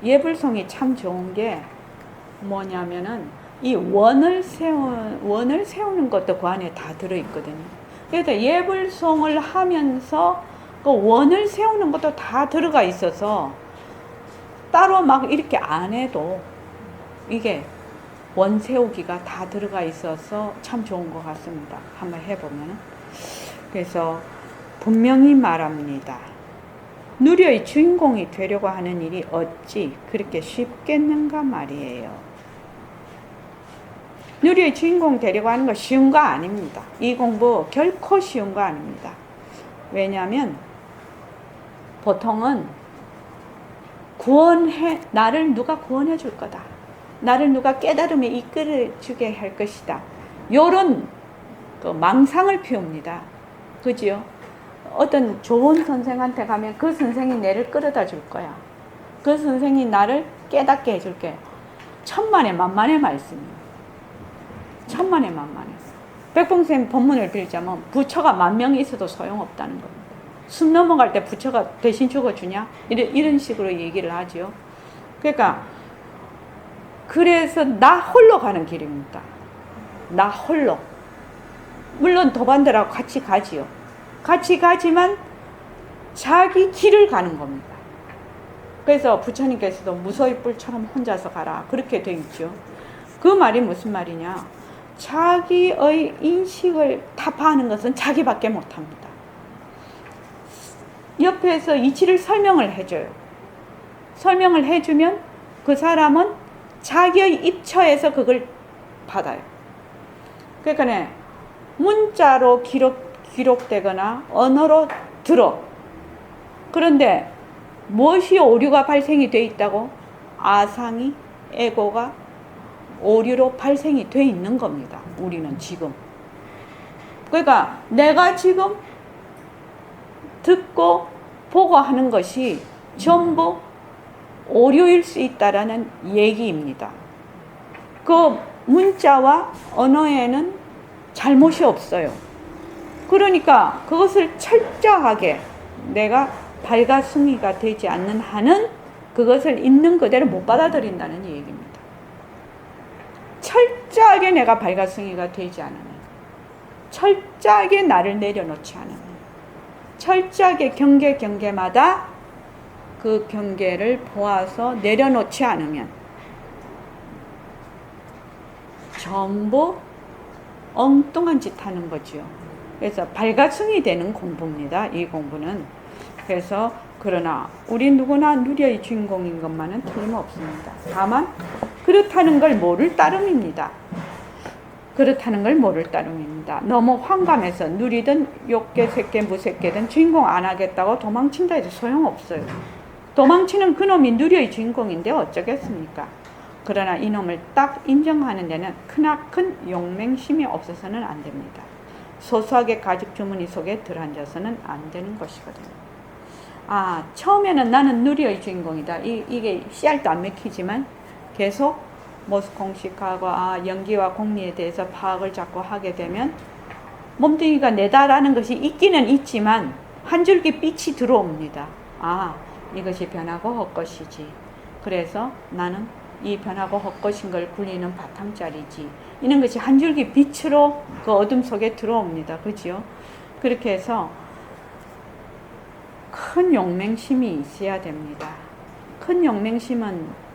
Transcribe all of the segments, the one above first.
예불송이 참 좋은 게 뭐냐면은 이 원을 세우는 것도 그 안에 다 들어있거든요. 그래서 예불송을 하면서 그 원을 세우는 것도 다 들어가 있어서 따로 막 이렇게 안 해도 이게 원 세우기가 다 들어가 있어서 참 좋은 것 같습니다. 한번 해보면. 그래서 분명히 말합니다. 누리의 주인공이 되려고 하는 일이 어찌 그렇게 쉽겠는가 말이에요. 누리의 주인공 되려고 하는 거 쉬운 거 아닙니다. 이 공부 결코 쉬운 거 아닙니다. 왜냐하면 보통은 나를 누가 구원해 줄 거다. 나를 누가 깨달음에 이끌어 주게 할 것이다. 요런 그 망상을 피웁니다. 그지요? 어떤 좋은 선생한테 가면 그 선생이 나를 끌어다 줄 거야. 그 선생이 나를 깨닫게 해줄 거야. 천만의 만만의 말씀이에요. 천만의 만만해. 백봉쌤 법문을 빌자면 부처가 10,000명이 있어도 소용없다는 겁니다. 숨 넘어갈 때 부처가 대신 죽어주냐? 이런 식으로 얘기를 하죠. 그러니까 그래서 나 홀로 가는 길입니다. 나 홀로. 물론 도반들하고 같이 가지요. 같이 가지만 자기 길을 가는 겁니다. 그래서 부처님께서도 무소의 뿔처럼 혼자서 가라 그렇게 돼 있죠. 그 말이 무슨 말이냐? 자기의 인식을 타파하는 것은 자기밖에 못합니다. 옆에서 이치를 설명을 해줘요. 설명을 해주면 그 사람은 자기의 입처에서 그걸 받아요. 그러니까 문자로 기록되거나 언어로 들어. 그런데 무엇이 오류가 발생이 돼 있다고? 아상이, 에고가 오류로 발생이 돼 있는 겁니다. 우리는 지금. 그러니까 내가 지금 듣고 보고 하는 것이 전부 오류일 수 있다라는 얘기입니다. 그 문자와 언어에는 잘못이 없어요. 그러니까 그것을 철저하게 내가 발가숭이가 되지 않는 한은 그것을 있는 그대로 못 받아들인다는 얘기입니다. 철저하게 내가 발가숭이가 되지 않으면, 철저하게 나를 내려놓지 않으면, 철저하게 경계마다 그 경계를 보아서 내려놓지 않으면 전부 엉뚱한 짓 하는 거지요. 그래서 발가숭이 되는 공부입니다. 이 공부는. 그래서 그러나 우리 누구나 누리의 주인공인 것만은 틀림없습니다. 다만 그렇다는 걸 모를 따름입니다. 그렇다는 걸 모를 따름입니다. 너무 황감해서 누리든 욕계, 색계, 무색계든 주인공 안 하겠다고 도망친다 해도 소용없어요. 도망치는 그놈이 누리의 주인공인데 어쩌겠습니까? 그러나 이놈을 딱 인정하는 데는 크나큰 용맹심이 없어서는 안 됩니다. 소소하게 가죽 주머니 속에 들어앉아서는 안 되는 것이거든요. 처음에는 나는 누리의 주인공이다. 이게 씨알도 안 맥히지만 계속 모습공식하고 연기와 공리에 대해서 파악을 자꾸 하게 되면 몸뚱이가 내다라는 것이 있기는 있지만 한 줄기 빛이 들어옵니다. 이것이 변하고 헛것이지. 그래서 나는 이 변하고 헛것인 걸 굴리는 바탕짜리지. 이런 것이 한 줄기 빛으로 그 어둠 속에 들어옵니다. 그죠? 그렇게 해서 큰 용맹심이 있어야 됩니다. 큰 용맹심은,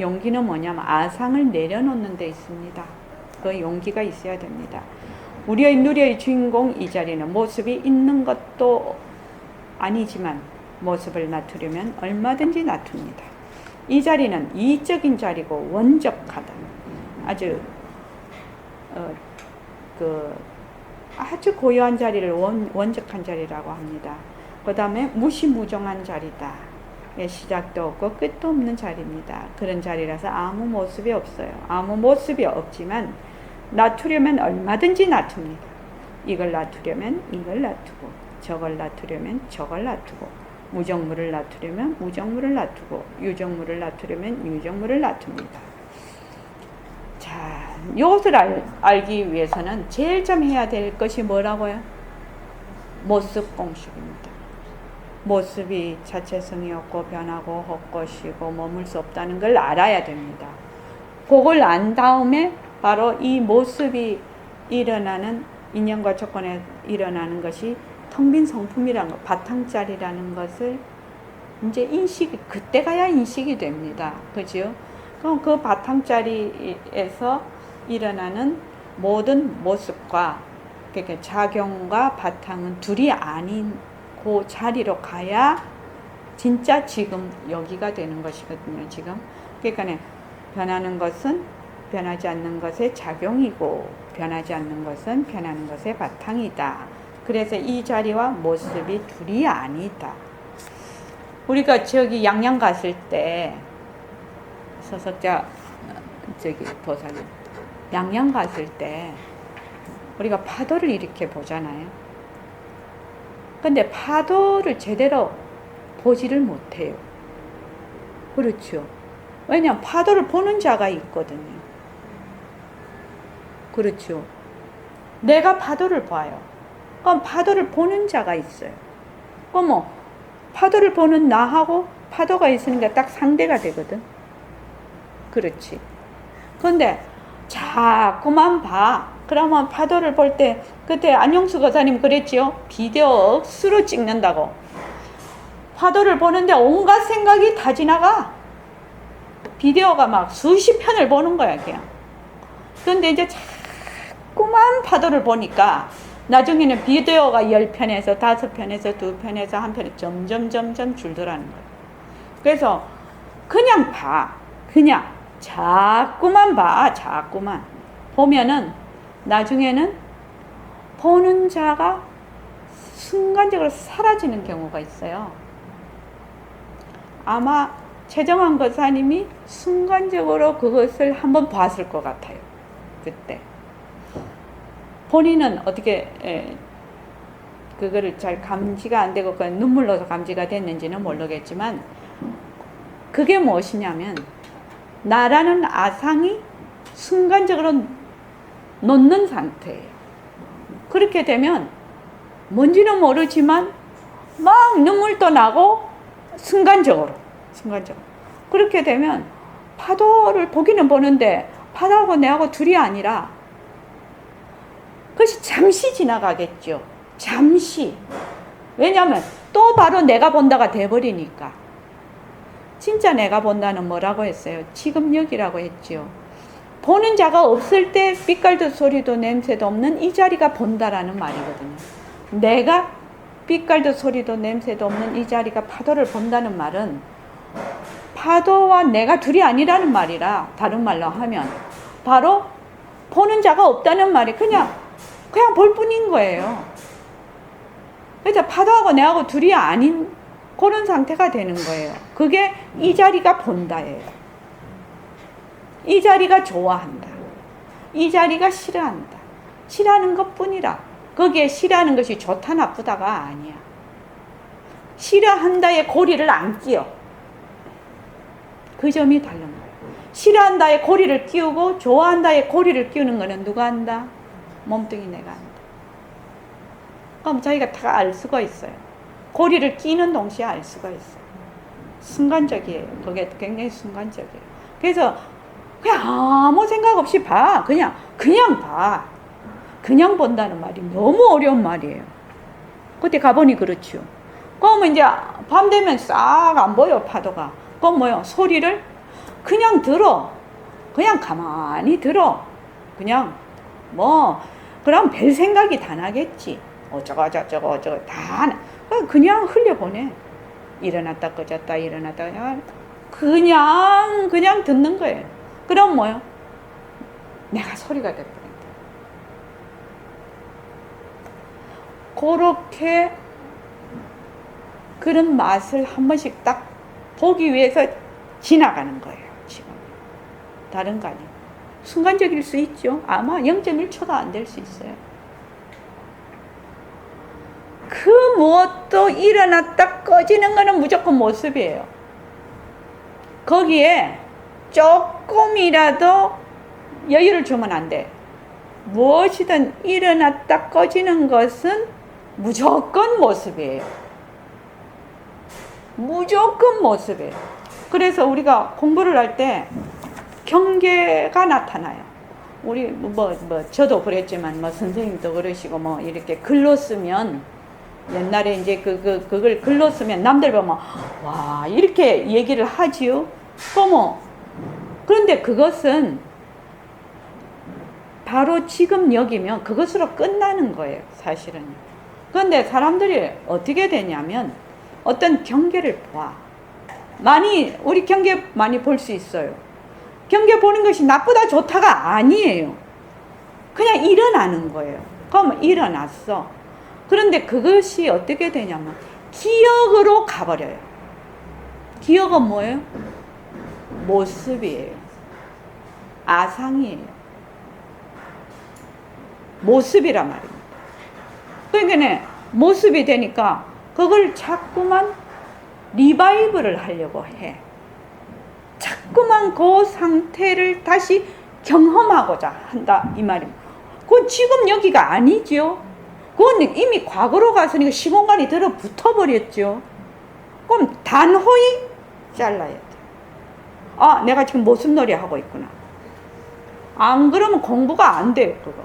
용기는 뭐냐면 아상을 내려놓는 데 있습니다. 그 용기가 있어야 됩니다. 우리의 누리의 주인공 이 자리는 모습이 있는 것도 아니지만 모습을 낮추려면 얼마든지 낮춥니다. 이 자리는 이적인 자리고 원적하다. 아주 아주 고요한 자리를 원적한 자리라고 합니다. 그 다음에 무시무정한 자리다. 시작도 없고 끝도 없는 자리입니다. 그런 자리라서 아무 모습이 없어요. 아무 모습이 없지만 낮추려면 얼마든지 낮춥니다. 이걸 낮추려면 이걸 낮추고, 저걸 낮추려면 저걸 낮추고, 무정물을 낮추려면 무정물을 낮추고, 유정물을 낮추려면 유정물을 낮춥니다. 자, 이것을 알기 위해서는 제일 좀 해야 될 것이 뭐라고요? 모습공식입니다. 모습이 자체성이 없고 변하고 헛것이고 머물 수 없다는 걸 알아야 됩니다. 그걸 안 다음에 바로 이 모습이 일어나는 인연과 조건에 일어나는 것이 텅 빈 성품이라는 것, 바탕짜리라는 것을 이제 인식이, 그때 가야 인식이 됩니다. 그죠? 그럼 그 바탕짜리에서 일어나는 모든 모습과 그러니까 작용과 바탕은 둘이 아닌 그 자리로 가야 진짜 지금 여기가 되는 것이거든요. 지금 그러니까 변하는 것은 변하지 않는 것의 작용이고 변하지 않는 것은 변하는 것의 바탕이다. 그래서 이 자리와 모습이 둘이 아니다. 우리가 저기 양양 갔을 때 서석자 저기 보살님 양양 갔을 때 우리가 파도를 이렇게 보잖아요. 근데 파도를 제대로 보지를 못해요. 그렇죠. 왜냐하면 파도를 보는 자가 있거든요. 그렇죠. 내가 파도를 봐요. 그럼 파도를 보는 자가 있어요. 그럼 뭐 파도를 보는 나하고 파도가 있으니까 딱 상대가 되거든. 그렇지. 근데 자꾸만 봐. 그러면 파도를 볼 때 그때 안용수 거사님 그랬지요. 비디오 억수로 찍는다고. 파도를 보는데 온갖 생각이 다 지나가. 비디오가 막 수십 편을 보는 거야 그냥. 그런데 이제 자꾸만 파도를 보니까 나중에는 비디오가 10편에서 5편에서 2편에서 1편에 점점 줄더라는 거예요. 그래서 그냥 봐. 그냥 자꾸만 봐. 자꾸만 보면은 나중에는 보는 자가 순간적으로 사라지는 경우가 있어요. 아마 최정환 거사님이 순간적으로 그것을 한번 봤을 것 같아요. 그때 본인은 어떻게 그거를 잘 감지가 안 되고 눈물로서 감지가 됐는지는 모르겠지만 그게 무엇이냐면 나라는 아상이 순간적으로 놓는 상태예요. 그렇게 되면 뭔지는 모르지만 막 눈물도 나고 순간적으로 그렇게 되면 파도를 보기는 보는데 파도하고 내하고 둘이 아니라 그것이 잠시 지나가겠죠. 잠시. 왜냐하면 또 바로 내가 본다가 돼버리니까. 진짜 내가 본다는 뭐라고 했어요? 지금 여기라고 했죠. 보는 자가 없을 때 빛깔도 소리도 냄새도 없는 이 자리가 본다라는 말이거든요. 내가 빛깔도 소리도 냄새도 없는 이 자리가 파도를 본다는 말은 파도와 내가 둘이 아니라는 말이라 다른 말로 하면 바로 보는 자가 없다는 말이 그냥 볼 뿐인 거예요. 그래서 파도하고 내하고 둘이 아닌 그런 상태가 되는 거예요. 그게 이 자리가 본다예요. 이 자리가 좋아한다. 이 자리가 싫어한다. 싫어하는 것 뿐이라. 거기에 싫어하는 것이 좋다 나쁘다가 아니야. 싫어한다에 고리를 안 끼워. 그 점이 다른 거예요. 싫어한다에 고리를 끼우고 좋아한다에 고리를 끼우는 거는 누가 한다? 몸뚱이 내가 한다. 그럼 자기가 다 알 수가 있어요. 고리를 끼는 동시에 알 수가 있어요. 순간적이에요. 그게 굉장히 순간적이에요. 그래서 그냥 아무 생각 없이 봐. 그냥 봐. 그냥 본다는 말이 너무 어려운 말이에요. 그때 가보니 그렇죠. 그러면 이제 밤 되면 싹 안 보여 파도가. 그럼 뭐요? 소리를 그냥 들어. 그냥 가만히 들어. 그냥 그럼 별 생각이 다 나겠지. 어쩌고 다 그냥 흘려보내. 일어났다 꺼졌다 일어났다 그냥 듣는 거예요. 그럼 뭐요? 내가 소리가 돼버린다. 그렇게 그런 맛을 한 번씩 딱 보기 위해서 지나가는 거예요. 지금 다른 거 아니에요. 순간적일 수 있죠. 아마 0.1초도 안 될 수 있어요. 그 무엇도 일어났다 꺼지는 거는 무조건 모습이에요. 거기에 조금이라도 여유를 주면 안 돼. 무엇이든 일어났다 꺼지는 것은 무조건 모습이에요. 무조건 모습이에요. 그래서 우리가 공부를 할 때 경계가 나타나요. 우리 저도 그랬지만 선생님도 그러시고 이렇게 글로 쓰면 옛날에 이제 그걸 글로 쓰면 남들 보면 와 이렇게 얘기를 하지요. 그런데 그것은 바로 지금 여기면 그것으로 끝나는 거예요, 사실은. 그런데 사람들이 어떻게 되냐면 어떤 경계를 봐. 우리 경계 많이 볼 수 있어요. 경계 보는 것이 나쁘다 좋다가 아니에요. 그냥 일어나는 거예요. 그럼 일어났어. 그런데 그것이 어떻게 되냐면 기억으로 가버려요. 기억은 뭐예요? 모습이에요. 아상이에요. 모습이란 말입니다. 그러니까 모습이 되니까 그걸 자꾸만 리바이브를 하려고 해. 자꾸만 그 상태를 다시 경험하고자 한다 이 말입니다. 그건 지금 여기가 아니죠. 그건 이미 과거로 갔으니까 시공간이 들어붙어 버렸죠. 그럼 단호히 잘라야 돼. 아, 내가 지금 모습놀이 하고 있구나. 안 그러면 공부가 안 돼요, 그거.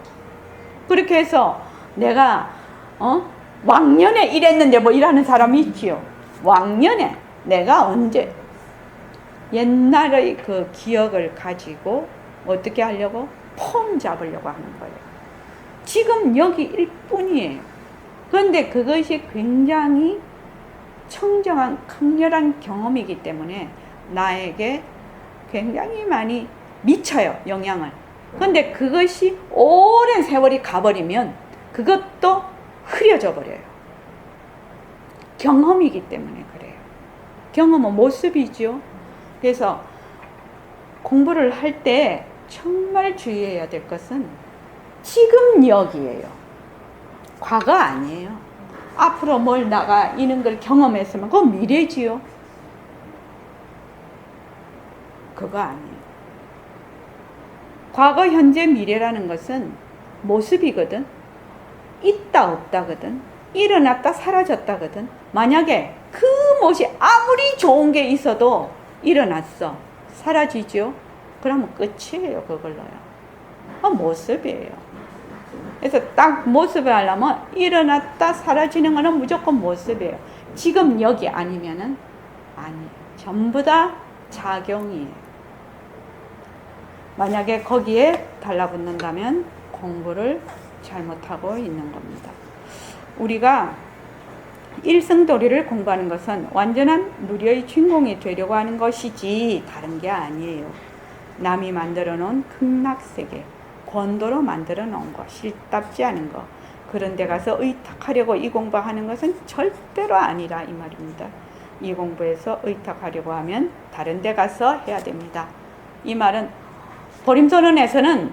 그렇게 해서 내가 왕년에 이랬는데 이라는 사람이 있지요. 왕년에 내가 언제 옛날의 그 기억을 가지고 어떻게 하려고? 폼 잡으려고 하는 거예요. 지금 여기일 뿐이에요. 그런데 그것이 굉장히 청정한 강렬한 경험이기 때문에 나에게 굉장히 많이 미쳐요, 영향을. 그런데 그것이 오랜 세월이 가버리면 그것도 흐려져 버려요. 경험이기 때문에 그래요. 경험은 모습이죠. 그래서 공부를 할 때 정말 주의해야 될 것은 지금 여기에요. 과거 아니에요. 앞으로 뭘 나가 이런 걸 경험했으면 그건 미래지요. 그거 아니에요. 과거, 현재, 미래라는 것은 모습이거든. 있다 없다거든. 일어났다 사라졌다거든. 만약에 그 모습이 아무리 좋은 게 있어도 일어났어. 사라지죠. 그러면 끝이에요. 그걸로요. 모습이에요. 그래서 딱 모습을 하려면 일어났다 사라지는 거는 무조건 모습이에요. 지금 여기 아니면은 아니에요. 전부 다 작용이에요. 만약에 거기에 달라붙는다면 공부를 잘못하고 있는 겁니다. 우리가 일승도리를 공부하는 것은 완전한 누리의 주인공이 되려고 하는 것이지 다른 게 아니에요. 남이 만들어 놓은 극락세계, 권도로 만들어 놓은 거, 실답지 않은 거, 그런 데 가서 의탁하려고 이 공부하는 것은 절대로 아니라 이 말입니다. 이 공부에서 의탁하려고 하면 다른 데 가서 해야 됩니다. 이 말은 보림선언에서는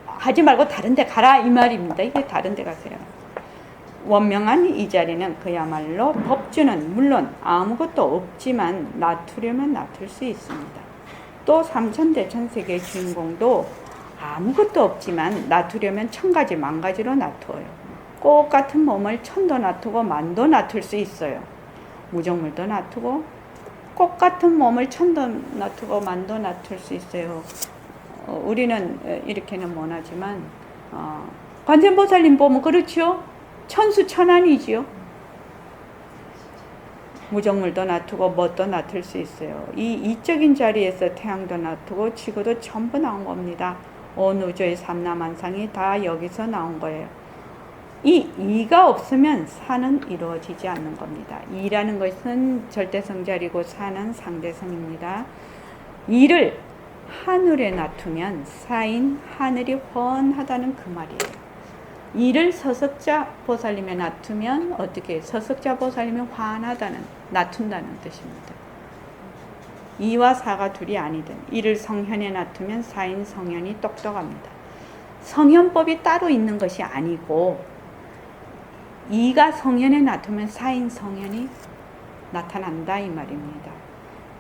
하지 말고 다른 데 가라 이 말입니다. 이게 다른 데 가세요. 원명한 이 자리는 그야말로 법주는 물론 아무것도 없지만 놔두려면 놔둘 수 있습니다. 또 삼천대천세계의 주인공도 아무것도 없지만 놔두려면 천가지 만가지로 놔두어요. 꽃 같은 몸을 천도 놔두고 만도 놔둘 수 있어요. 무정물도 놔두고 꽃 같은 몸을 천도 놔두고 만도 놔둘 수 있어요. 우리는 이렇게는 못하지만 관세음보살님 보면 그렇죠? 천수천안이지요. 무정물도 놔두고 뭣도 놔둘 수 있어요. 이 이적인 자리에서 태양도 놔두고 지구도 전부 나온 겁니다. 온 우주의 삼라만상이 다 여기서 나온 거예요. 이 이가 없으면 사는 이루어지지 않는 겁니다. 이라는 것은 절대성자리고 사는 상대성입니다. 이를 하늘에 놔두면 사인 하늘이 훤하다는 그 말이에요. 이를 서석자 보살님에 놔두면 어떻게 서석자 보살님이 환하다는 놔둔다는 뜻입니다. 이와 사가 둘이 아니든 이를 성현에 놔두면 사인 성현이 똑똑합니다. 성현법이 따로 있는 것이 아니고 이가 성현에 놔두면 사인 성현이 나타난다 이 말입니다.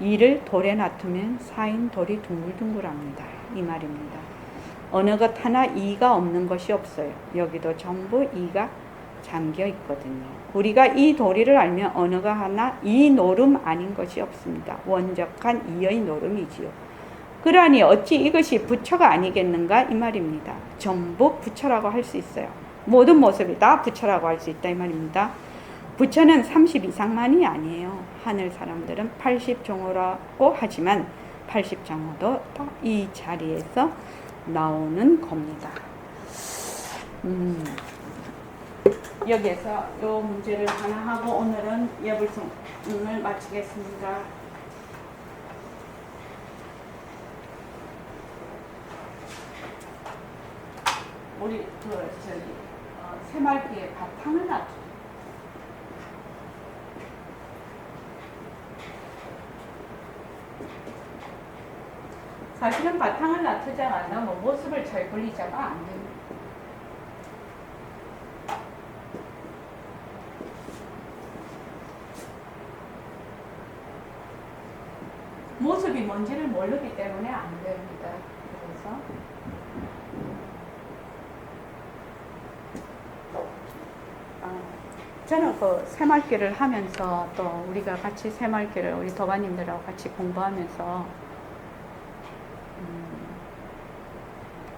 이를 돌에 놔두면 사인 돌이 둥글둥글합니다 이 말입니다. 어느 것 하나 이가 없는 것이 없어요. 여기도 전부 이가 잠겨 있거든요. 우리가 이 도리를 알면 언어가 하나 이 노름 아닌 것이 없습니다. 원적한 이의 노름이지요. 그러니 어찌 이것이 부처가 아니겠는가 이 말입니다. 전부 부처라고 할 수 있어요. 모든 모습이 다 부처라고 할 수 있다 이 말입니다. 부처는 30 이상만이 아니에요. 하늘 사람들은 80종호라고 하지만 80종호도 다 이 자리에서 나오는 겁니다. 여기에서 이 문제를 하나 하고 오늘은 예불성을 마치겠습니다. 우리 새말기의 바탕을 놔두고 사실은 바탕을 놔두지 않으면 모습을 잘 걸리자가 안 됩니다. 모습이 뭔지를 모르기 때문에 안 됩니다. 그래서 저는 그 새말기를 하면서 또 우리가 같이 새말기를 우리 도반님들하고 같이 공부하면서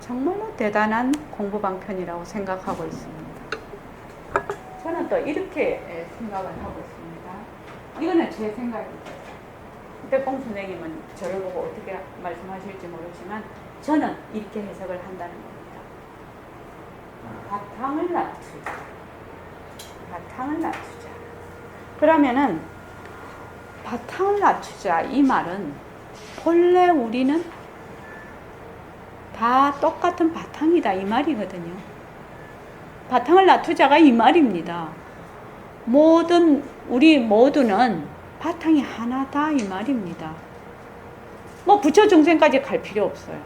정말로 대단한 공부 방편이라고 생각하고 있습니다. 저는 또 이렇게 생각을 하고 있습니다. 이거는 제 생각입니다. 백봉 선생님은 저를 보고 어떻게 말씀하실지 모르지만 저는 이렇게 해석을 한다는 겁니다. 바탕을 놔두자. 바탕을 놔두자. 그러면은 바탕을 놔두자 이 말은 본래 우리는 다 똑같은 바탕이다 이 말이거든요. 바탕을 놔두자가 이 말입니다. 우리 모두는 바탕이 하나다 이 말입니다. 뭐 부처 중생까지 갈 필요 없어요.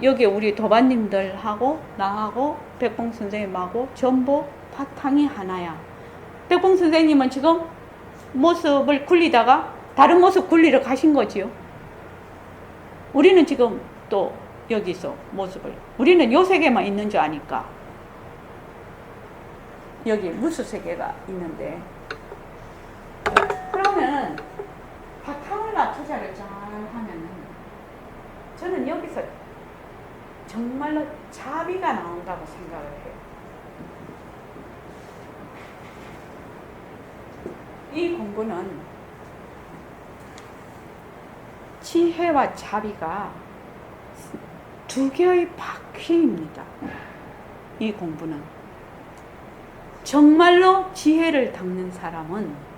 여기 우리 도반님들하고 나하고 백봉 선생님하고 전부 바탕이 하나야. 백봉 선생님은 지금 모습을 굴리다가 다른 모습 굴리러 가신 거지요. 우리는 지금 또 여기서 모습을 우리는 요 세계만 있는 줄 아니까 여기 무수 세계가 있는데 그러면 바탕을 놔두자를 잘 하면은 저는 여기서 정말로 자비가 나온다고 생각을 해요. 이 공부는 지혜와 자비가 두 개의 바퀴입니다. 이 공부는 정말로 지혜를 닦는 사람은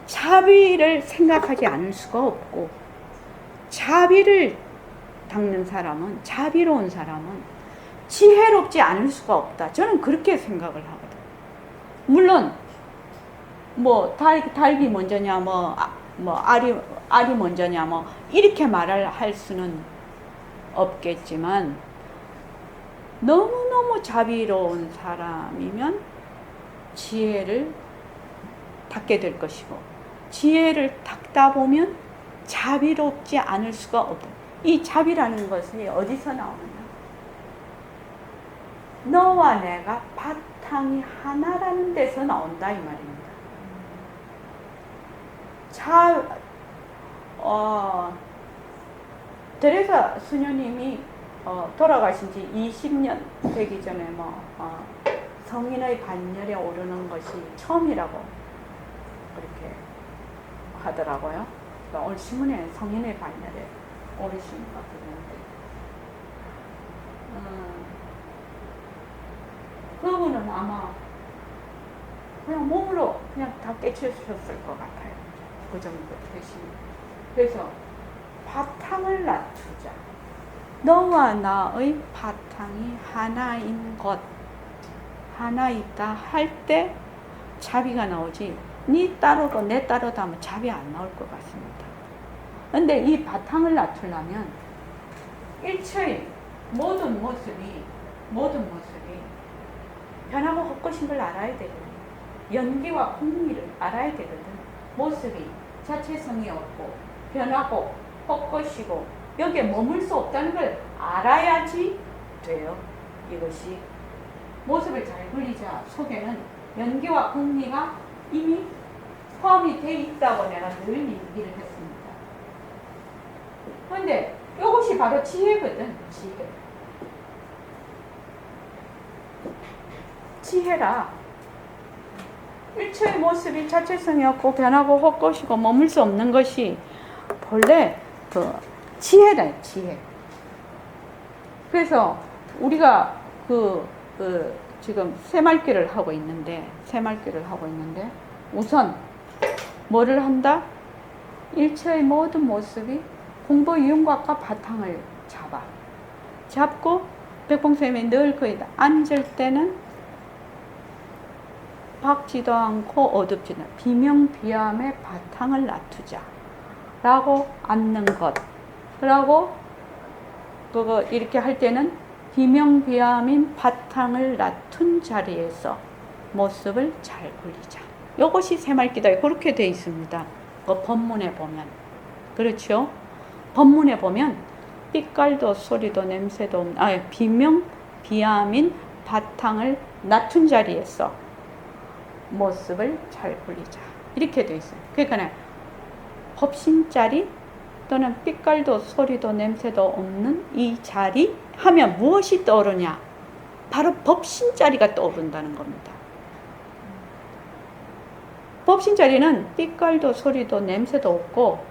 자비를 생각하지 않을 수가 없고 자비를 닦는 사람은 자비로운 사람은 지혜롭지 않을 수가 없다. 저는 그렇게 생각을 하거든요. 물론 뭐 닭이 먼저냐 알이 먼저냐 이렇게 말을 할 수는 없겠지만 너무너무 자비로운 사람이면 지혜를 닦게 될 것이고 지혜를 닦다 보면 자비롭지 않을 수가 없다. 이 자비라는 것이 어디서 나오느냐? 너와 내가 바탕이 하나라는 데서 나온다 이 말입니다. 테레사 수녀님이 돌아가신 지 20년 되기 전에 성인의 반열에 오르는 것이 처음이라고 그렇게 하더라고요. 그러니까 오늘 신문에 성인의 반열에 오르신 것 같은데 그분은 아마 그냥 몸으로 그냥 다 깨치셨을 것 같아요. 그 정도 되시니. 그래서 바탕을 놔두자. 너와 나의 바탕이 하나인 것, 하나 있다 할 때 자비가 나오지. 네 따로도 내 따로도 하면 자비 안 나올 것 같습니다. 근데 이 바탕을 놔두려면 일체의 모든 모습이 변하고 헛것인 걸 알아야 되거든요. 연기와 공미를 알아야 되거든. 모습이 자체성이 없고 변하고 헛것이고 여기에 머물 수 없다는 걸 알아야지 돼요. 이것이 모습을 잘 그리자 속에는 연기와 공리가 이미 포함이 돼 있다고 내가 늘 얘기를 했습니다. 그런데 이것이 바로 지혜거든. 지혜라. 일체의 모습이 자체성이 없고 변하고 헛것이고 머물 수 없는 것이 본래 그 지혜다. 지혜. 그래서 우리가 지금 새말귀를 하고 있는데 우선 뭐를 한다? 일체의 모든 모습이 공부 윤곽과 바탕을 잡고 백봉쌤이 늘 거기다 앉을 때는 밝지도 않고 어둡지도 않고 비명비암의 바탕을 놔두자 라고 앉는 것. 그러고 그거 이렇게 할 때는 비명비암인 바탕을 놔둔 자리에서 모습을 잘 그리자. 이것이 새말귀다. 그렇게 되어 있습니다. 그 법문에 보면. 그렇죠? 법문에 보면 빛깔도 소리도 냄새도 없는 비명비암인 바탕을 놔둔 자리에서 모습을 잘 그리자. 이렇게 되어 있어요. 그러니까 법신자리 또는 빛깔도 소리도 냄새도 없는 이 자리 하면 무엇이 떠오르냐? 바로 법신자리가 떠오른다는 겁니다. 법신자리는 빛깔도 소리도 냄새도 없고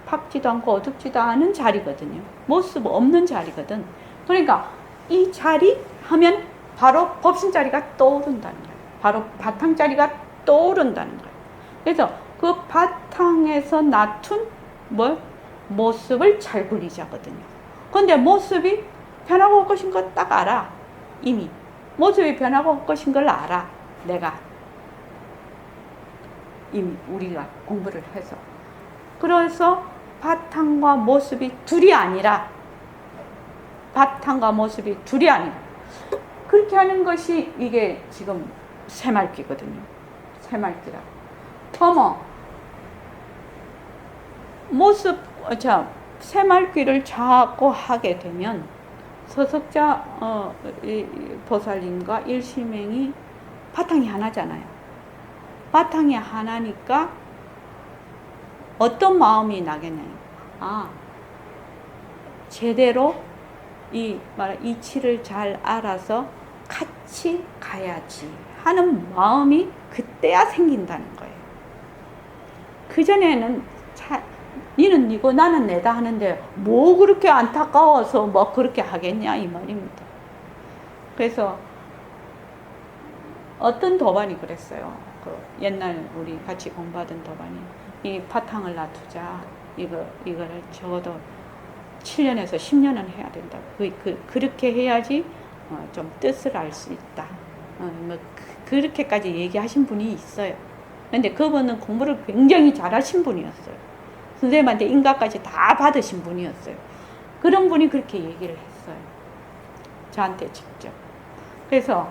밝지도 않고 어둡지도 않은 자리거든요. 모습 없는 자리거든. 그러니까 이 자리 하면 바로 법신자리가 떠오른다는 거예요. 바로 바탕자리가 떠오른다는 거예요. 그래서 그 바탕에서 놔둔 모습을 잘 그리자거든요. 근데 모습이 변하고 헛것인 거 딱 알아. 이미 모습이 변하고 헛것인 걸 알아. 내가 이미 우리가 공부를 해서. 그래서 바탕과 모습이 둘이 아니라 그렇게 하는 것이 이게 지금 새말귀거든요. 새말귀라. 새말귀를 자꾸 하게 되면 서석자 보살님과 일심행이 바탕이 하나잖아요. 바탕이 하나니까 어떤 마음이 나겠나요? 제대로 이치를 잘 알아서 같이 가야지 하는 마음이 그때야 생긴다는 거예요. 그전에는 니는 니고 나는 내다 하는데 뭐 그렇게 안타까워서 뭐 그렇게 하겠냐 이 말입니다. 그래서 어떤 도반이 그랬어요. 옛날 우리 같이 공부하던 도반이 이 바탕을 놔두자. 이거를 적어도 7년에서 10년은 해야 된다. 그렇게 해야지 좀 뜻을 알 수 있다. 그렇게까지 얘기하신 분이 있어요. 근데 그분은 공부를 굉장히 잘하신 분이었어요. 선생님한테 인가까지 다 받으신 분이었어요. 그런 분이 그렇게 얘기를 했어요. 저한테 직접. 그래서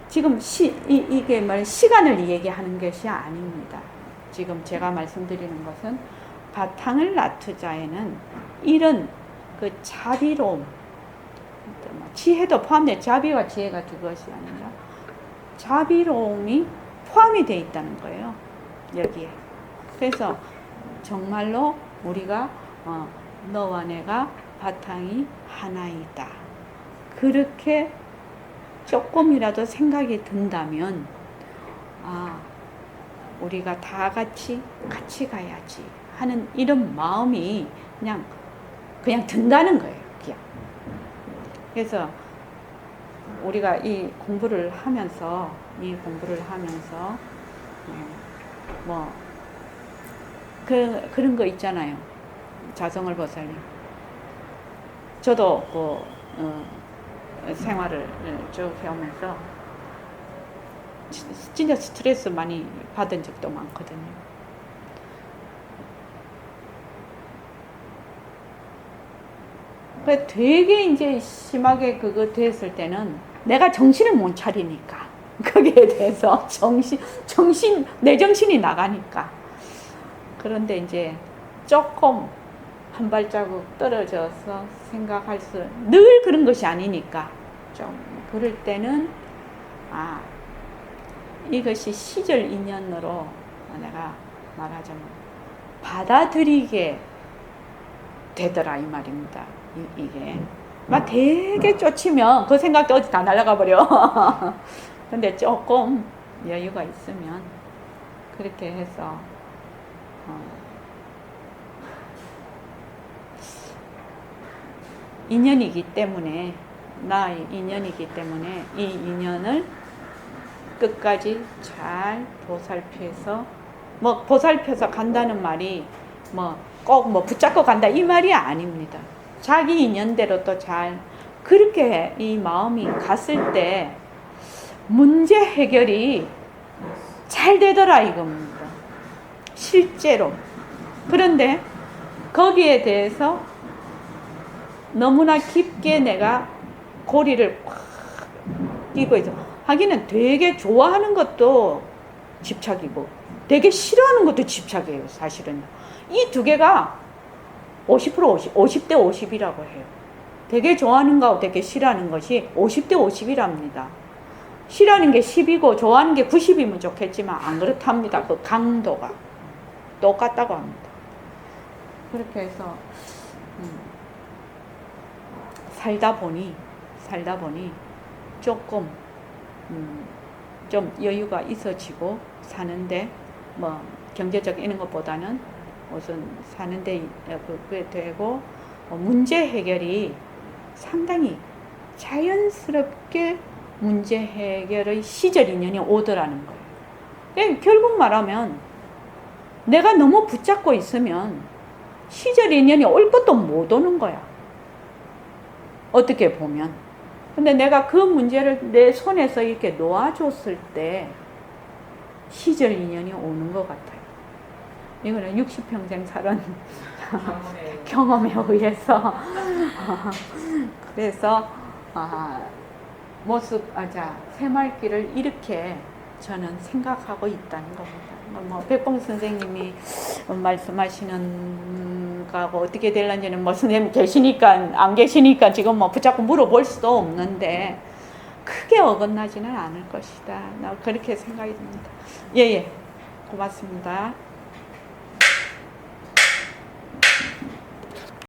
지금 이게 시간을 얘기하는 것이 아닙니다. 지금 제가 말씀드리는 것은 바탕을 놔두자에는 이런 그 자비로움, 지혜도 포함된 자비와 지혜가 그것이 아니라 자비로움이 포함이 되어 있다는 거예요. 여기에. 그래서 정말로 우리가 너와 내가 바탕이 하나이다. 그렇게 조금이라도 생각이 든다면 우리가 다 같이 가야지 하는 이런 마음이 그냥 든다는 거예요. 그냥. 그래서 우리가 이 공부를 하면서 그런 거 있잖아요. 자성을 보살님. 저도 생활을 쭉 해오면서 진짜 스트레스 많이 받은 적도 많거든요. 되게 이제 심하게 그거 됐을 때는 내가 정신을 못 차리니까 거기에 대해서 내 정신이 나가니까. 그런데 이제 조금 한 발자국 떨어져서 생각할 늘 그런 것이 아니니까 좀 그럴 때는 이것이 시절 인연으로 내가 말하자면 받아들이게 되더라 이 말입니다. 이게 막 되게 쫓으면 그 생각도 어디 다 날아가 버려. 근데 조금 여유가 있으면 그렇게 해서 인연이기 때문에 나의 인연이기 때문에 이 인연을 끝까지 잘 보살펴서 보살펴서 간다는 말이 꼭 붙잡고 간다 이 말이 아닙니다. 자기 인연대로 또 잘 그렇게 이 마음이 갔을 때 문제 해결이 잘 되더라 이겁니다. 실제로. 그런데 거기에 대해서 너무나 깊게 내가 고리를 꽉 끼고 있어. 하기는 되게 좋아하는 것도 집착이고 되게 싫어하는 것도 집착이에요. 사실은 이 두 개가 50% 50대 50이라고 해요. 되게 좋아하는 거하고 되게 싫어하는 것이 50대 50이랍니다. 싫어하는 게 10이고 좋아하는 게 90이면 좋겠지만 안 그렇답니다. 그 강도가 똑같다고 합니다. 그렇게 해서 살다 보니 조금 좀 여유가 있어지고 사는데 경제적 이런 것보다는 우선 사는데 그게 되고 문제 해결이 상당히 자연스럽게 문제 해결의 시절 인연이 오더라는 거예요. 결국 말하면 내가 너무 붙잡고 있으면 시절 인연이 올 것도 못 오는 거야. 어떻게 보면. 근데 내가 그 문제를 내 손에서 이렇게 놓아줬을 때 시절 인연이 오는 것 같아요. 이거는 60평생 살은 경험에 의해서 그래서 새말길을 이렇게 저는 생각하고 있다는 겁니다. 백봉 선생님이 말씀하시는 거하고 어떻게 될런지는 선생님 계시니까 안 계시니까 지금 붙잡고 물어볼 수도 없는데 크게 어긋나지는 않을 것이다. 나 그렇게 생각이 듭니다. 예, 고맙습니다.